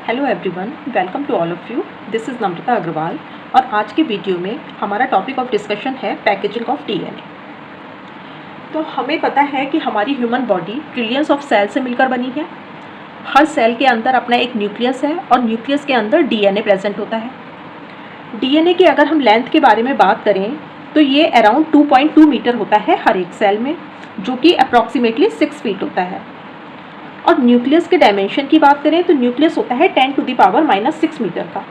Hello everyone, welcome to all of you. This is Namrata Agarwal और आज के वीडियो में हमारा टॉपिक ऑफ डिस्कशन है पैकेजिंग ऑफ डीएनए। तो हमें पता है कि हमारी human body trillions of cell से मिलकर बनी है। हर सेल के अंदर अपना एक न्यूक्लियस है और न्यूक्लियस के अंदर डीएनए प्रेजेंट होता है। डीएनए की अगर हम लेंथ के बारे में बात करें तो ये अराउंड 2.2 मीटर होता है हर एक सेल में, जो कि अप्रॉक्सीमेटली 6 फीट होता है। और न्यूक्लियस के डायमेंशन की बात करें तो न्यूक्लियस होता है 10⁻⁻⁻6 मीटर का।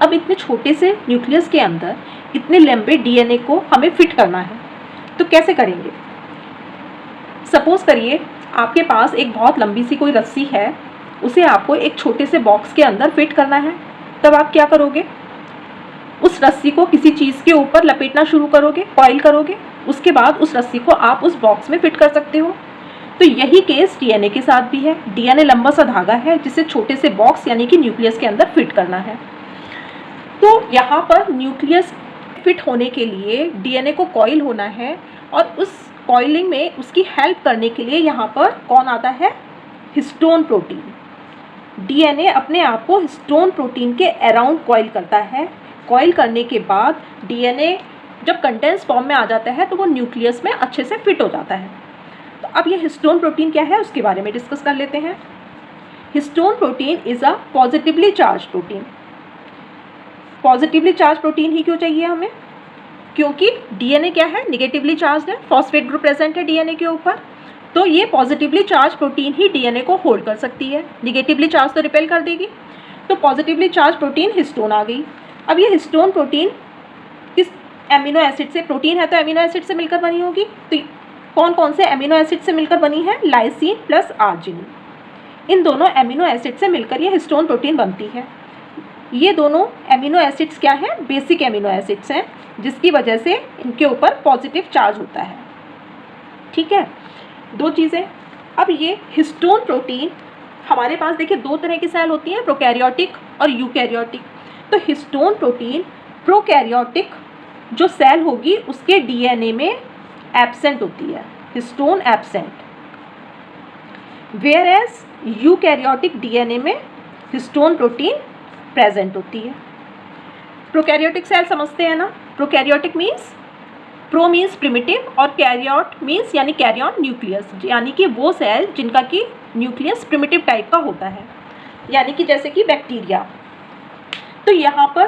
अब इतने छोटे से न्यूक्लियस के अंदर इतने लंबे डीएनए को हमें फिट करना है, तो कैसे करेंगे? सपोज करिए आपके पास एक बहुत लंबी सी कोई रस्सी है, उसे आपको एक छोटे से बॉक्स के अंदर फिट करना है। तब आप क्या करोगे? उस रस्सी को किसी चीज़ के ऊपर लपेटना शुरू करोगे, कॉइल करोगे। उसके बाद उस रस्सी को आप उस बॉक्स में फिट कर सकते हो। तो यही केस डीएनए के साथ भी है। डीएनए लंबा सा धागा है जिसे छोटे से बॉक्स यानी कि न्यूक्लियस के अंदर फिट करना है। तो यहाँ पर न्यूक्लियस फिट होने के लिए डीएनए को कॉइल होना है और उस कॉइलिंग में उसकी हेल्प करने के लिए यहाँ पर कौन आता है? Histone protein. डीएनए अपने आप को हिस्टोन प्रोटीन के अराउंड कॉइल करता है। कॉइल करने के बाद डीएनए जब कंडेंस फॉर्म में आ जाता है तो वो न्यूक्लियस में अच्छे से फिट हो जाता है। तो अब ये हिस्टोन प्रोटीन क्या है उसके बारे में डिस्कस कर लेते हैं। Histone protein is a positively charge protein. Positively charge protein ही क्यों चाहिए हमें? क्योंकि डीएनए क्या है? निगेटिवली चार्ज है, फॉस्फेट ग्रुप प्रेजेंट है डीएनए के ऊपर। तो ये पॉजिटिवली चार्ज प्रोटीन ही डीएनए को होल्ड कर सकती है, निगेटिवली चार्ज तो रिपेल कर देगी। तो पॉजिटिवली चार्ज प्रोटीन हिस्टोन आ गई। अब ये हिस्टोन प्रोटीन किस एमिनो एसिड से? प्रोटीन है तो एमिनो एसिड से मिलकर बनी होगी। तो कौन कौन से एमिनो एसिड से मिलकर बनी है? Lysine plus arginine. इन दोनों एमिनो एसिड से मिलकर ये हिस्टोन प्रोटीन बनती है। ये दोनों एमिनो एसिड्स क्या हैं? बेसिक एमिनो एसिड्स हैं, जिसकी वजह से इनके ऊपर पॉजिटिव चार्ज होता है। ठीक है, दो चीज़ें। अब ये हिस्टोन प्रोटीन हमारे पास देखिए दो तरह की सेल होती हैं, प्रोकैरियोटिक और यूकैरियोटिक। तो हिस्टोन प्रोटीन प्रोकैरियोटिक जो सेल होगी उसके डीएनए में एब्सेंट होती है, histone absent. Whereas eukaryotic DNA में हिस्टोन प्रोटीन प्रेजेंट होती है। प्रोकैरियोटिक सेल समझते हैं ना? Prokaryotic means pro means primitive और कैरियोट मीन्स यानी कैरियन न्यूक्लियस, यानी कि वो सेल जिनका कि न्यूक्लियस प्रिमिटिव टाइप का होता है, यानी कि जैसे कि बैक्टीरिया। तो यहाँ पर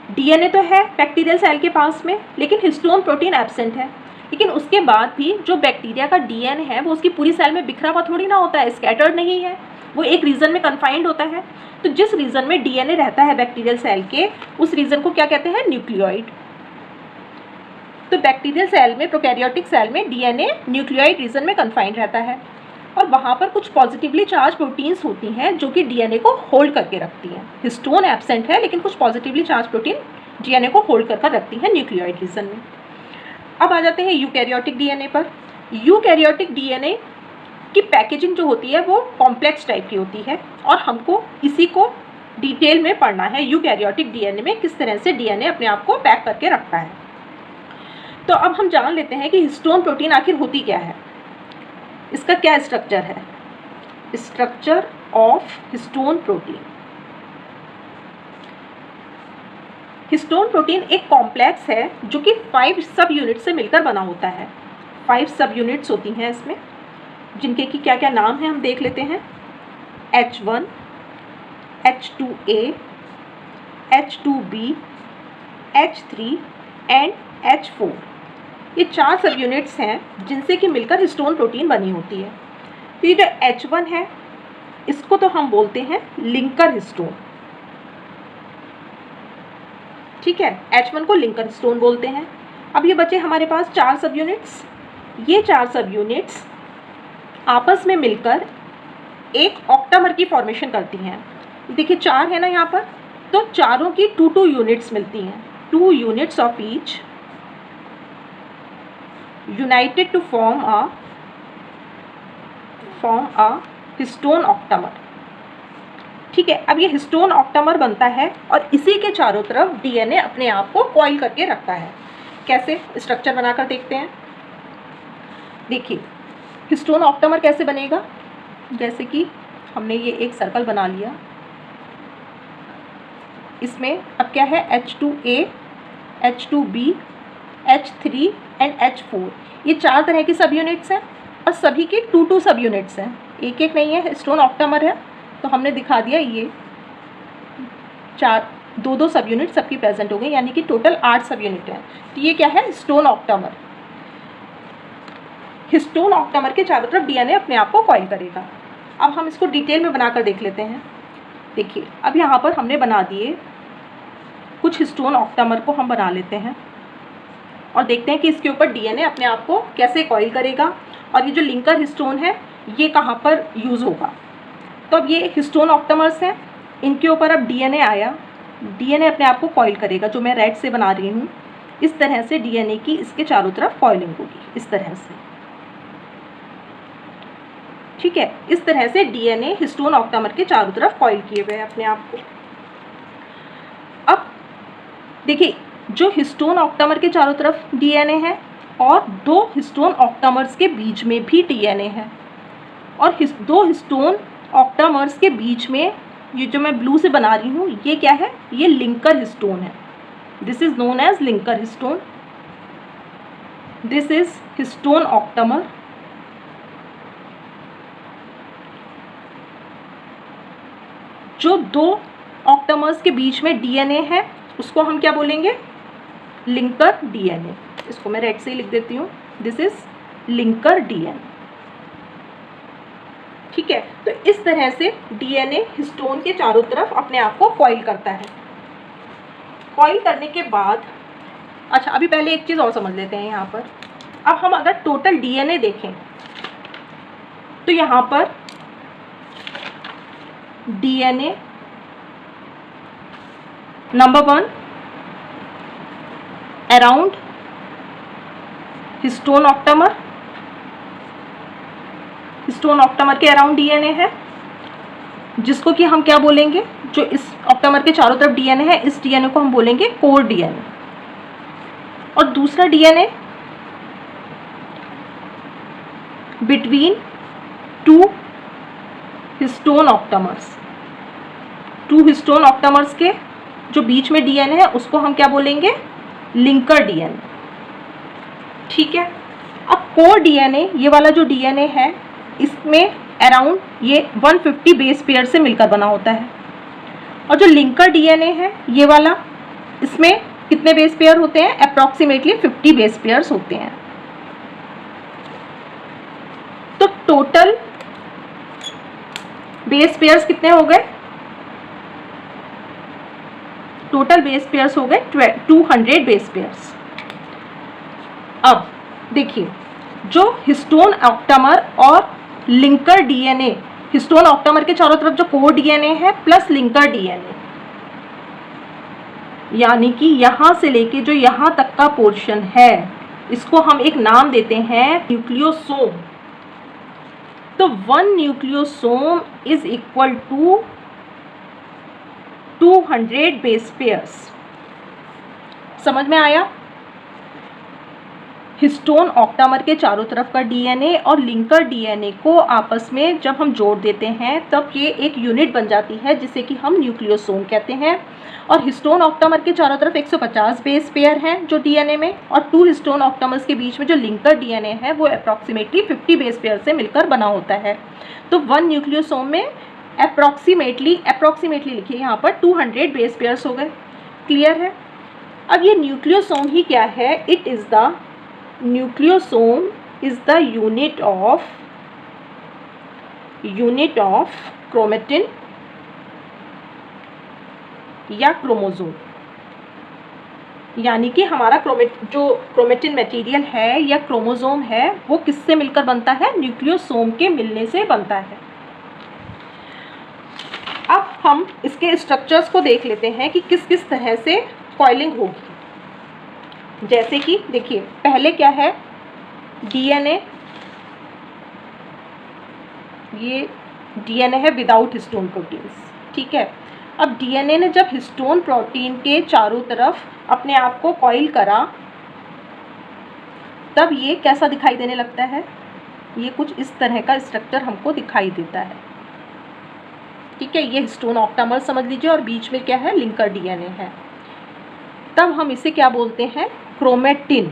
डीएनए तो है बैक्टीरियल सेल के पास में, लेकिन हिस्टोन प्रोटीन एब्सेंट है। लेकिन उसके बाद भी जो बैक्टीरिया का डीएनए है वो उसकी पूरी सेल में बिखरा हुआ थोड़ी ना होता है, स्कैटर्ड नहीं है, वो एक रीजन में कन्फाइंड होता है। तो जिस रीजन में डीएनए रहता है बैक्टीरियल सेल के, उस रीजन को क्या कहते हैं? न्यूक्लियोइड। तो बैक्टीरियल सेल में, प्रोकैरियोटिक सेल में डीएनए न्यूक्लियोइड रीजन में कन्फाइंड रहता है और वहाँ पर कुछ पॉजिटिवली चार्ज प्रोटीन्स होती हैं जो कि डीएनए को होल्ड करके रखती हैं। हिस्टोन एब्सेंट है लेकिन कुछ पॉजिटिवली चार्ज प्रोटीन डीएनए को होल्ड कर रखती हैं न्यूक्लियोइड रीजन में। अब आ जाते हैं यूकैरियोटिक डीएनए पर। यूकैरियोटिक डीएनए की पैकेजिंग जो होती है वो कॉम्प्लेक्स टाइप की होती है और हमको इसी को डिटेल में पढ़ना है, यूकैरियोटिक डीएनए में किस तरह से डीएनए अपने आप को पैक करके रखता है। तो अब हम जान लेते हैं कि हिस्टोन प्रोटीन आखिर होती क्या है, इसका क्या स्ट्रक्चर है। Structure of histone protein. Histone protein एक कॉम्प्लेक्स है जो कि 5 सब यूनिट से मिलकर बना होता है। 5 सब यूनिट्स होती हैं इसमें, जिनके कि क्या क्या नाम है हम देख लेते हैं। H1, H2A, H2B, H3 and H4। ये 4 सब यूनिट्स हैं जिनसे कि मिलकर हिस्टोन प्रोटीन बनी होती है। तो ये जो H1 है इसको तो हम बोलते हैं लिंकर हिस्टोन। ठीक है, H1 को लिंकर हिस्टोन बोलते हैं। अब ये बचे हमारे पास 4 सब यूनिट्स। ये 4 सब यूनिट्स आपस में मिलकर एक ऑक्टामर की फॉर्मेशन करती हैं। देखिए 4 है ना यहाँ पर, तो चारों की 2 यूनिट्स मिलती हैं। 2 units of each united to form a histone octamer. ठीक है, अब ये हिस्टोन ऑक्टामर बनता है और इसी के चारों तरफ डीएनए अपने आप को कॉइल करके रखता है। कैसे? स्ट्रक्चर बनाकर देखते हैं। देखिए हिस्टोन ऑक्टामर कैसे बनेगा, जैसे कि हमने ये एक सर्कल बना लिया। इसमें अब क्या है, H2A, H2B, H3 and H4, ये 4 तरह की सब यूनिट्स हैं और सभी के 2 सब यूनिट्स हैं, एक एक नहीं है, हिस्टोन ऑक्टामर है तो हमने दिखा दिया ये 2 सब यूनिट सबकी प्रेजेंट हो गई, यानी कि टोटल 8 सब यूनिट हैं। तो ये क्या है, हिस्टोन ऑक्टामर। हिस्टोन ऑक्टामर के चारों तरफ डीएनए अपने आप को कॉइल करेगा। अब हम इसको डिटेल में बनाकर देख लेते हैं। देखिए अब यहाँ पर हमने बना दिए कुछ हिस्टोन ऑक्टामर को हम बना लेते हैं और देखते हैं कि इसके ऊपर डीएनए अपने आप को कैसे कॉइल करेगा और ये जो लिंकर हिस्टोन है ये कहाँ पर यूज़ होगा। तो अब ये हिस्टोन ऑक्टामर्स हैं, इनके ऊपर अब डीएनए आया, डीएनए अपने आप को कॉइल करेगा, जो मैं रेड से बना रही हूँ। इस तरह से डीएनए की इसके चारों तरफ कॉइलिंग होगी, इस तरह से, ठीक है। इस तरह से डीएनए हिस्टोन ऑक्टामर के चारों तरफ कॉइल किए हुए हैं अपने आप को। अब देखिए जो हिस्टोन ऑक्टामर के चारों तरफ डीएनए है और 2 हिस्टोन ऑक्टामर्स के बीच में भी डीएनए है, और 2 हिस्टोन ऑक्टामर्स के बीच में ये जो मैं ब्लू से बना रही हूँ ये क्या है, ये लिंकर हिस्टोन है। This is known as linker histone, this is histone octamer. जो 2 ऑक्टामर्स के बीच में डीएनए है उसको हम क्या बोलेंगे, लिंकर डीएनए। इसको मैं रेड से ही लिख देती हूँ, दिस इज लिंकर डीएनए, ठीक है। तो इस तरह से डीएनए हिस्टोन के चारों तरफ अपने आप को कॉइल करता है। कॉइल करने के बाद, अच्छा अभी पहले एक चीज़ और समझ लेते हैं यहाँ पर। अब हम अगर टोटल डीएनए देखें तो यहाँ पर DNA number 1 around histone octamer, histone octamer के अराउंड डीएनए है, जिसको कि हम क्या बोलेंगे, जो इस ऑक्टामर के चारों तरफ डीएनए है इस डीएनए को हम बोलेंगे कोर डीएनए। और दूसरा डीएनए बिटवीन 2 हिस्टोन ऑक्टामर्स, 2 हिस्टोन ऑक्टामर्स के जो बीच में डीएनए है उसको हम क्या बोलेंगे, लिंकर डीएनए, ठीक है। अब कोर डीएनए, ये वाला जो डीएनए है इसमें अराउंड ये 150 बेस पेयर से मिलकर बना होता है, और जो लिंकर डीएनए है ये वाला, इसमें कितने बेस पेयर होते हैं, अप्रॉक्सीमेटली 50 बेस पेयर्स होते हैं। तो टोटल बेस पेयर्स कितने हो गए, टोटल बेस पेयर्स हो गए 200 बेस पेयर्स। अब देखिए जो हिस्टोन ऑक्टामर और लिंकर डीएनए, हिस्टोन ऑक्टामर के चारों तरफ जो कोर डीएनए है प्लस लिंकर डीएनए, यानी कि यहाँ से लेके जो यहाँ तक का पोर्शन है इसको हम एक नाम देते हैं न्यूक्लियोसोम। तो 1 nucleosome is equal to 200 base pairs. समझ में आया? हिस्टोन ऑक्टामर के चारों तरफ का डीएनए और लिंकर डीएनए को आपस में जब हम जोड़ देते हैं तब ये एक यूनिट बन जाती है जिसे कि हम न्यूक्लियोसोम कहते हैं। और हिस्टोन ऑक्टामर के चारों तरफ 150 बेस पेयर हैं जो डीएनए में, और 2 हिस्टोन ऑक्टामर्स के बीच में जो लिंकर डीएनए है वो अप्रॉक्सीमेटली 50 बेस पेयर से मिलकर बना होता है। तो 1 न्यूक्लियोसोम में अप्रॉक्सीमेटली लिखिए यहाँ पर 200 बेस पेयर्स हो गए। क्लियर है? अब ये न्यूक्लियोसोम ही क्या है? It is the nucleosome is the unit of chromatin या क्रोमोसोम। यानी कि हमारा जो क्रोमेटिन मटेरियल है या क्रोमोसोम है वो किससे मिलकर बनता है? न्यूक्लियोसोम के मिलने से बनता है। अब हम इसके स्ट्रक्चर्स को देख लेते हैं कि किस किस तरह से कॉइलिंग होगी। जैसे कि देखिए पहले क्या है, डीएनए, ये डीएनए है विदाउट हिस्टोन प्रोटीन्स, ठीक है। अब डीएनए ने जब हिस्टोन प्रोटीन के चारों तरफ अपने आप को कॉइल करा तब ये कैसा दिखाई देने लगता है? ये कुछ इस तरह का स्ट्रक्चर हमको दिखाई देता है। ठीक है, ये हिस्टोन ऑक्टामर समझ लीजिए और बीच में क्या है, लिंकर डीएनए है। तब हम इसे क्या बोलते हैं, क्रोमेटिन।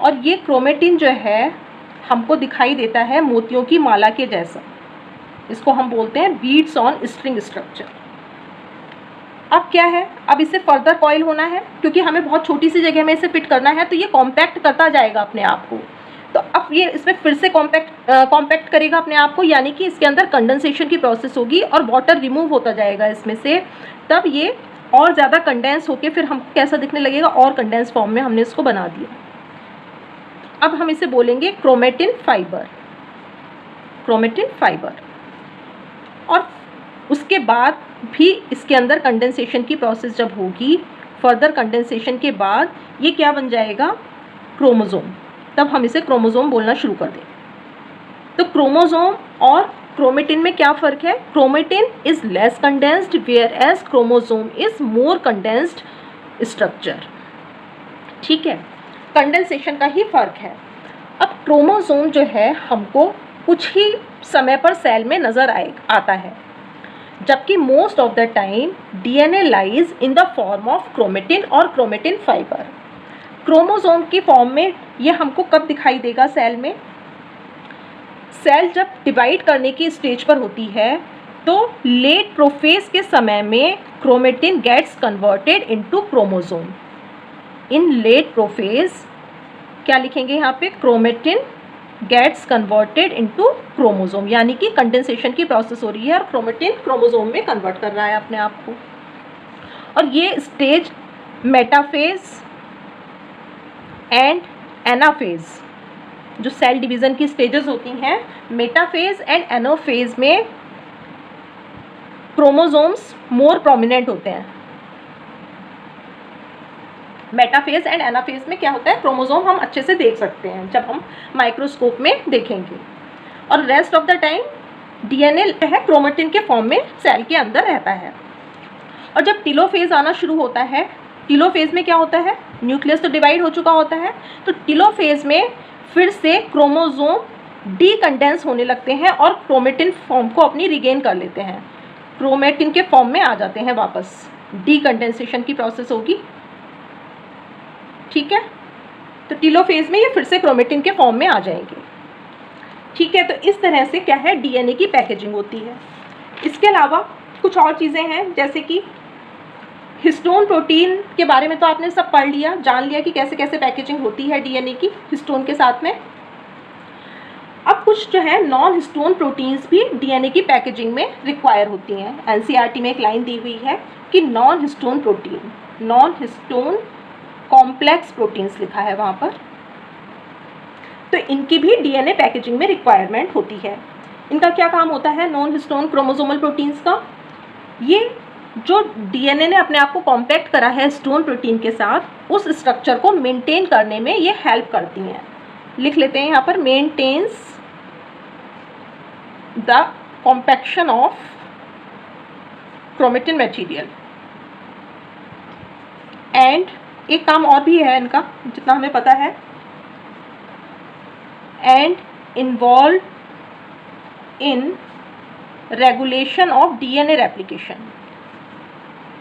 और ये क्रोमेटिन जो है हमको दिखाई देता है मोतियों की माला के जैसा, इसको हम बोलते हैं बीड्स ऑन स्ट्रिंग स्ट्रक्चर। अब क्या है, अब इसे फर्दर कॉइल होना है, क्योंकि हमें बहुत छोटी सी जगह में इसे फिट करना है, तो ये कॉम्पैक्ट करता जाएगा अपने आप को। तो अब ये इसमें फिर से कॉम्पैक्ट करेगा अपने आप को, यानी कि इसके अंदर कंडेंसेशन की प्रोसेस होगी और वाटर रिमूव होता जाएगा इसमें से। तब ये और ज़्यादा कंडेंस होके फिर हमको कैसा दिखने लगेगा, और कंडेंस फॉर्म में हमने इसको बना दिया। अब हम इसे बोलेंगे क्रोमेटिन फाइबर, क्रोमेटिन फाइबर। और उसके बाद भी इसके अंदर कंडेंसेशन की प्रोसेस जब होगी, फर्दर कंडेंसेशन के बाद ये क्या बन जाएगा, क्रोमोसोम। तब हम इसे क्रोमोसोम बोलना शुरू कर दें। तो क्रोमोसोम और क्रोमेटिन में क्या फ़र्क है, chromatin is less condensed whereas chromosome is more condensed structure. ठीक है, कंडेंसेशन का ही फ़र्क है। अब क्रोमोसोम जो है हमको कुछ ही समय पर सेल में नज़र आता है, जबकि most of the time DNA lies in the form of chromatin और क्रोमेटिन फाइबर। क्रोमोसोम की फॉर्म में ये हमको कब दिखाई देगा सेल में, सेल जब डिवाइड करने की स्टेज पर होती है तो लेट प्रोफेज के समय में chromatin gets converted into chromosome. In late prophase क्या लिखेंगे यहाँ पे, chromatin gets converted into chromosome, यानी कि कंडेंसेशन की प्रोसेस हो रही है और क्रोमेटिन क्रोमोसोम में कन्वर्ट कर रहा है अपने आप को। और ये स्टेज मेटाफेज एंड एनाफेज, जो सेल डिवीज़न की स्टेजेस होती हैं, मेटाफेज एंड एनाफेज में क्रोमोसोम्स मोर प्रोमिनेंट होते हैं। मेटाफेज एंड एनाफेज में क्या होता है, क्रोमोसोम हम अच्छे से देख सकते हैं जब हम माइक्रोस्कोप में देखेंगे, और rest of the time DNA है क्रोमेटिन के फॉर्म में सेल के अंदर रहता है। और जब टीलोफेज आना शुरू होता है, टीलोफेज में क्या होता है, न्यूक्लियस तो डिवाइड हो चुका होता है, तो टीलोफेज में फिर से क्रोमोसोम डीकंडेंस होने लगते हैं और क्रोमेटिन फॉर्म को अपनी रिगेन कर लेते हैं, क्रोमेटिन के फॉर्म में आ जाते हैं वापस, डीकंडेंसेशन की प्रोसेस होगी। ठीक है, तो टीलोफेज में ये फिर से क्रोमेटिन के फॉर्म में आ जाएंगे। ठीक है, तो इस तरह से क्या है, डीएनए की पैकेजिंग होती है। इसके अलावा कुछ और चीज़ें हैं, जैसे कि हिस्टोन प्रोटीन के बारे में तो आपने सब पढ़ लिया, जान लिया कि कैसे कैसे पैकेजिंग होती है डीएनए की हिस्टोन के साथ में। अब कुछ जो है नॉन हिस्टोन प्रोटीन्स भी डीएनए की पैकेजिंग में रिक्वायर होती हैं। एनसीईआरटी में एक लाइन दी हुई है कि non histone protein, non histone complex proteins लिखा है वहाँ पर, तो इनकी भी डीएनए पैकेजिंग में रिक्वायरमेंट होती है। इनका क्या काम होता है, नॉन हिस्टोन क्रोमोसोमल प्रोटीन्स का, ये जो डीएनए ने अपने आप को कॉम्पैक्ट करा है हिस्टोन प्रोटीन के साथ, उस स्ट्रक्चर को मेंटेन करने में ये हेल्प करती हैं। लिख लेते हैं यहाँ पर, maintains the compaction of chromatin material. And एक काम और भी है इनका जितना हमें पता है, and involve in regulation of DNA replication,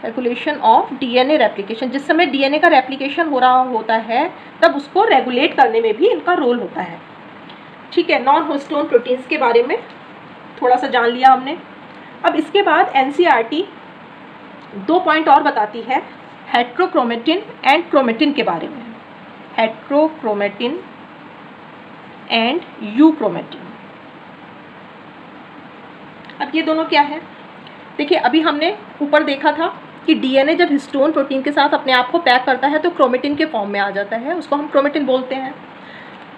regulation of DNA replication. जिस समय डीएनए का रेप्लिकेशन हो रहा होता है तब उसको रेगुलेट करने में भी इनका रोल होता है। ठीक है, नॉन हिस्टोन प्रोटीन्स के बारे में थोड़ा सा जान लिया हमने। अब इसके बाद एनसीईआरटी 2 पॉइंट और बताती है हेट्रोक्रोमेटिन एंड क्रोमेटिन के बारे में, हेट्रोक्रोमेटिन एंड यूक्रोमेटिन। अब ये दोनों क्या है, देखिए अभी हमने ऊपर देखा था कि डीएनए जब हिस्टोन प्रोटीन के साथ अपने आप को पैक करता है तो क्रोमेटिन के फॉर्म में आ जाता है, उसको हम क्रोमेटिन बोलते हैं।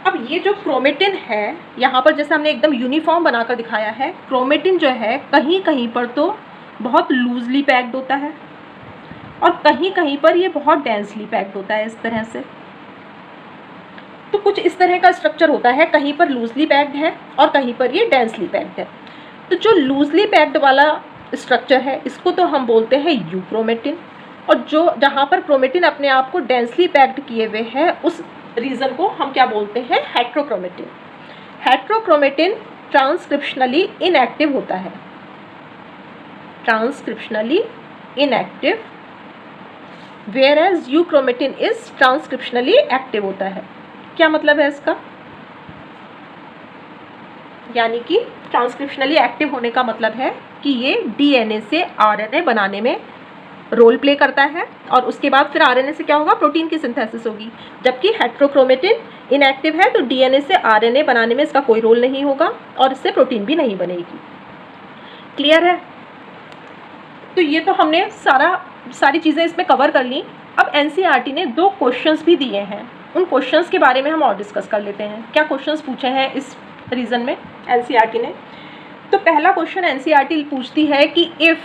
अब ये जो क्रोमेटिन है यहाँ पर जैसे हमने एकदम यूनिफॉर्म बनाकर दिखाया है, क्रोमेटिन जो है कहीं कहीं पर तो बहुत लूजली पैक्ड होता है और कहीं कहीं पर ये बहुत डेंसली पैक्ड होता है इस तरह से। तो कुछ इस तरह का स्ट्रक्चर होता है, कहीं पर लूजली पैक्ड है और कहीं पर ये डेंसली पैक्ड है। तो जो लूजली पैक्ड वाला स्ट्रक्चर है इसको तो हम बोलते हैं यूक्रोमेटिन, और जो जहाँ पर क्रोमेटिन अपने आप को डेंसली पैक्ड किए हुए है उस रीजन को हम क्या बोलते हैं, हेट्रोक्रोमेटिन। हेट्रोक्रोमेटिन ट्रांसक्रिप्शनली इनएक्टिव होता है, transcriptionally inactive, whereas euchromatin is transcriptionally active होता है। क्या मतलब है इसका? यानी कि ट्रांसक्रिप्शनली एक्टिव होने का मतलब है कि ये डीएनए से आरएनए बनाने में रोल प्ले करता है और उसके बाद फिर आरएनए से क्या होगा, प्रोटीन की सिंथेसिस होगी। जबकि हेट्रोक्रोमेटिन इनएक्टिव है तो डीएनए से आरएनए बनाने में इसका कोई रोल नहीं होगा और इससे प्रोटीन भी नहीं बनेगी। क्लियर है? तो ये तो हमने सारी चीज़ें इसमें कवर कर ली। अब एनसीईआरटी ने 2 क्वेश्चंस भी दिए हैं, उन क्वेश्चंस के बारे में हम और डिस्कस कर लेते हैं। क्या क्वेश्चंस पूछे हैं इस रीजन में एनसीईआरटी ने? तो पहला क्वेश्चन एनसीईआरटी पूछती है कि if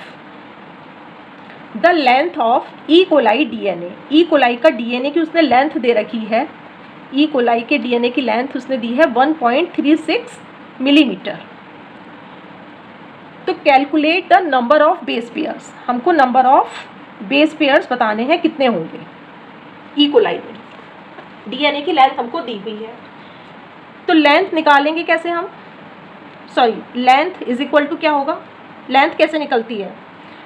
the length of E coli DNA, E coli का डीएनए की उसने लेंथ दे रखी है, ई कोलाई के डीएनए की लेंथ उसने दी है 1.36 मिलीमीटर। तो calculate the number of base pairs, हमको नंबर ऑफ बेस पेयर्स बताने हैं कितने होंगे ई कोलाई में। डीएनए की लेंथ हमको दी हुई है, तो लेंथ निकालेंगे कैसे हम? लेंथ इज इक्वल टू क्या होगा? लेंथ कैसे निकलती है?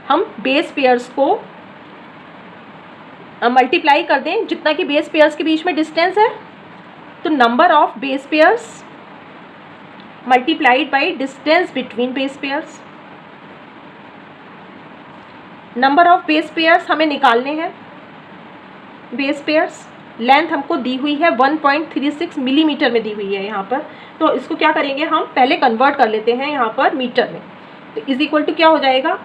हम बेस पेयर्स को मल्टीप्लाई कर दें जितना कि बेस पेयर्स के बीच में डिस्टेंस है, तो number of base pairs multiplied by distance between base pairs. Number of base pairs हमें निकालने हैं। बेस पेयर्स लेंथ हमको दी हुई है 1.36 मिलीमीटर में दी हुई है यहाँ पर, तो इसको क्या करेंगे हम पहले कन्वर्ट कर लेते हैं यहाँ पर मीटर में। तो इज इक्वल टू क्या हो जाएगा?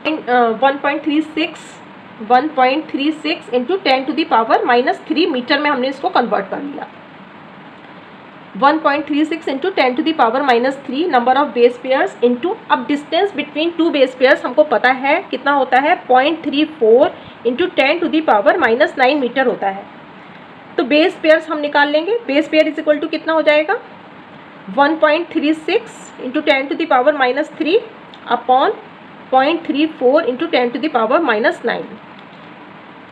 1.36 इंटू 10⁻³ मीटर में हमने इसको कन्वर्ट कर लिया। 1.36 into 10⁻³ number of base pairs into, अब डिस्टेंस बिटवीन 2 बेस पेयर्स हमको पता है कितना होता है, 0.34 इंटू 10⁻⁹ मीटर होता है। तो बेस पेयर्स हम निकाल लेंगे। Base pair is equal to कितना हो जाएगा? 1.36 इंटू 10⁻³ अपॉन 0.34 इंटू 10⁻⁹।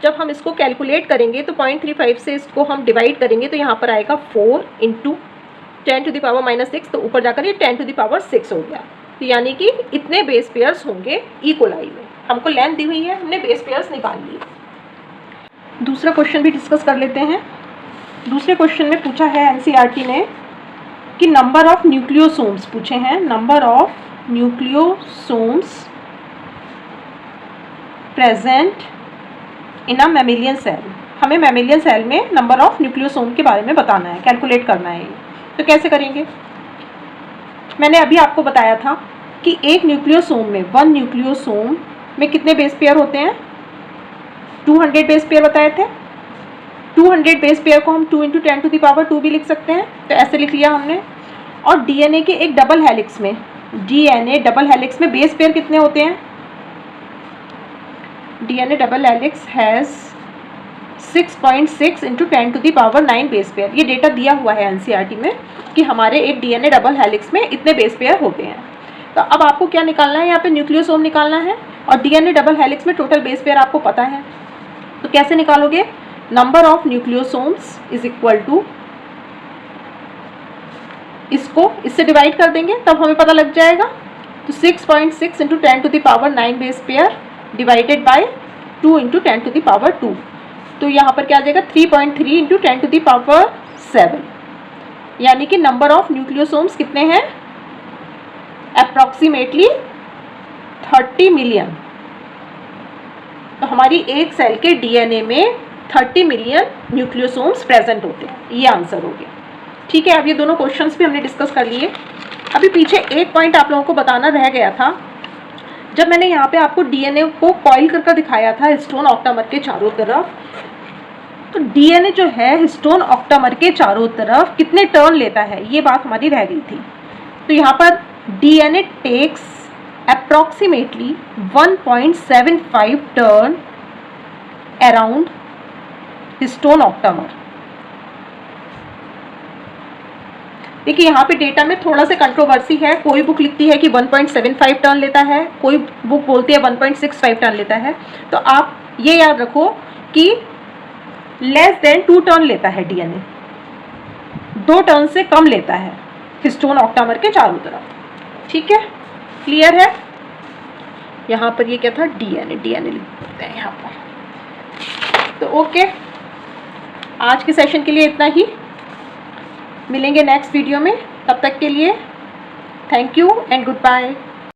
जब हम इसको कैलकुलेट करेंगे तो 0.35 से इसको हम डिवाइड करेंगे तो यहाँ पर आएगा 4 इंटू 10⁻⁻6, तो ऊपर जाकर ये 10⁻6 हो गया। तो यानी कि इतने बेस पेयर्स होंगे ई कोलाई में। हमको लेंथ दी हुई है, हमने बेस पेयर्स निकाल लिए। दूसरा क्वेश्चन भी डिस्कस कर लेते हैं। दूसरे क्वेश्चन में पूछा है एनसीईआरटी ने कि नंबर ऑफ न्यूक्लियोसोम्स पूछे हैं, number of nucleosomes present in a mammalian cell. हमें मैमेलियन सेल में नंबर ऑफ न्यूक्लियोसोम के बारे में बताना है, कैलकुलेट करना है। तो कैसे करेंगे? मैंने अभी आपको बताया था कि एक न्यूक्लियोसोम में, 1 न्यूक्लियोसोम में कितने बेस पेयर होते हैं? 200 बेस पेयर बताए थे। 200 बेस पेयर को हम 2 इंटू 10⁻² भी लिख सकते हैं, तो ऐसे लिख लिया हमने। और डीएनए के एक डबल हेलिक्स में, डीएनए डबल हेलिक्स में बेस पेयर कितने होते हैं? DNA double helix has 6.6 into 10⁻⁹ base pair. ये डेटा दिया हुआ है एनसीईआरटी में कि हमारे एक डीएनए डबल हेलिक्स में इतने बेस पेयर होते हैं। तो अब आपको क्या निकालना है? यहाँ पे न्यूक्लियोसोम निकालना है और डीएनए डबल हेलिक्स में टोटल बेस पेयर आपको पता है। तो कैसे निकालोगे? Number of nucleosomes is equal to, इसको इससे डिवाइड कर देंगे तब हमें पता लग जाएगा। तो 6.6 into 10⁻⁹ base pair divided by 2 into 10⁻²। तो यहाँ पर क्या आ जाएगा? 3.3 इंटू 10⁻⁷। यानी कि नंबर ऑफ न्यूक्लियोसोम्स कितने हैं? Approximately 30 million. तो हमारी एक सेल के डीएनए में 30 मिलियन न्यूक्लियोसोम्स प्रेजेंट होते हैं। ये आंसर हो गया। ठीक है, अब ये दोनों क्वेश्चंस भी हमने डिस्कस कर लिए। अभी पीछे एक पॉइंट आप लोगों को बताना रह गया था। जब मैंने यहाँ पे आपको डीएनए को कॉइल करके दिखाया था हिस्टोन ऑक्टामर के चारों तरफ, तो डीएनए जो है हिस्टोन ऑक्टामर के चारों तरफ कितने टर्न लेता है, ये बात हमारी रह गई थी। तो यहाँ पर DNA takes approximately 1.75 turn around histone octamer. देखिए यहाँ पे डेटा में थोड़ा सा कंट्रोवर्सी है। कोई बुक लिखती है कि 1.75 टर्न लेता है, कोई बुक बोलती है 1.65 टर्न लेता है। तो आप ये याद रखो कि लेस देन 2 टर्न लेता है डीएनए, 2 टर्न से कम लेता है हिस्टोन ऑक्टामर के चारों तरफ। ठीक है, क्लियर है? यहाँ पर ये क्या था, डीएनए, डीएनए लिख देते हैं यहाँ पर। तो ओके, आज के सेशन के लिए इतना ही, मिलेंगे नेक्स्ट वीडियो में, तब तक के लिए thank you and good bye.